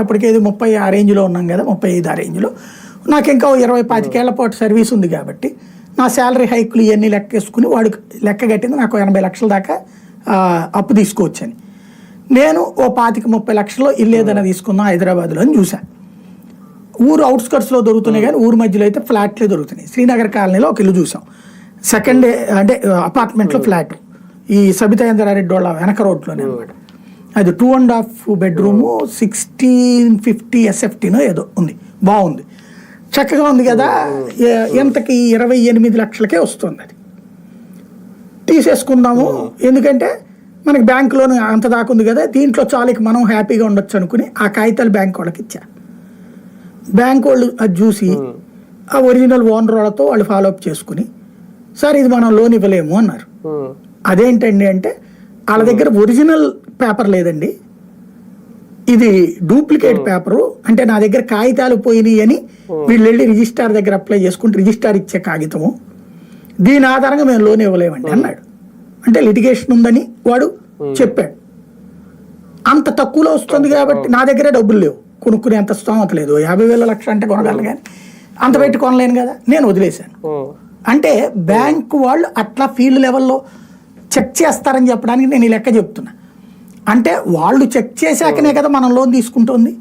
అప్పటికి 30 ఆ రేంజ్లో ఉన్నాం కదా, 35 ఆ రేంజ్లో. నాకు ఇంకా 20-25 ఏళ్ల పాటు సర్వీస్ ఉంది కాబట్టి నా శాలరీ హైకులు ఇవన్నీ లెక్కేసుకుని వాడు లెక్క కట్టింది నాకు 80 లక్షల దాకా అప్పు తీసుకోవచ్చని. నేను 25-30 లక్షల్లో ఇల్లు ఏదైనా తీసుకుందాం హైదరాబాద్లో అని చూశాను. ఊరు అవుట్స్కట్స్లో దొరుకుతున్నాయి కానీ ఊరు మధ్యలో అయితే ఫ్లాట్లే దొరుకుతున్నాయి. శ్రీనగర్ కాలనీలో ఒక ఇల్లు చూసాం, సెకండ్ అంటే అపార్ట్మెంట్లో ఫ్లాట్, ఈ సబితాయేంద్రారెడ్డి వాళ్ళ వెనక రోడ్లోనే అనమాట. అది 2.5 బెడ్రూము 1650 SFTనో ఏదో ఉంది, బాగుంది, చక్కగా ఉంది కదా. ఎంతకి 28 లక్షలకే వస్తుంది. అది తీసేసుకుందాము, ఎందుకంటే మనకి బ్యాంకులోనే అంత దాకా ఉంది కదా, దీంట్లో చాలుకి మనం హ్యాపీగా ఉండొచ్చు అనుకుని ఆ కాగితాలు బ్యాంక్ వాళ్ళకి ఇచ్చా. బ్యాంక్ వాళ్ళు అది చూసి ఆ ఒరిజినల్ ఓనర్ వాళ్ళతో వాళ్ళు ఫాలోఅప్ చేసుకుని, సార్ ఇది మనం లోన్ ఇవ్వలేము అన్నారు. అదేంటండి అంటే వాళ్ళ దగ్గర ఒరిజినల్ పేపర్ లేదండి, ఇది డూప్లికేట్ పేపరు, అంటే నా దగ్గర కాగితాలు పోయినాయి అని వీళ్ళు వెళ్ళి రిజిస్ట్రార్ దగ్గర అప్లై చేసుకుంటే రిజిస్ట్రార్ ఇచ్చే కాగితము, దీని ఆధారంగా మేము లోన్ ఇవ్వలేమండి అన్నాడు. అంటే లిటిగేషన్ ఉందని వాడు చెప్పాడు. అంత తక్కువలో వస్తుంది కాబట్టి నా దగ్గరే డబ్బులు లేవు, కొనుక్కునే అంత స్తోమత లేదు. 50,000 లక్ష అంటే కొనగలను కానీ అంత పెట్టి కొనలేను కదా, నేను వదిలేశాను. అంటే బ్యాంకు వాళ్ళు అట్లా ఫీల్డ్ లెవెల్లో చెక్ చేస్తారని చెప్పడానికి నేను ఈ లెక్క చెప్తున్నా. అంటే వాళ్ళు చెక్ చేశాకనే కదా మనం లోన్ తీసుకుంటుంది.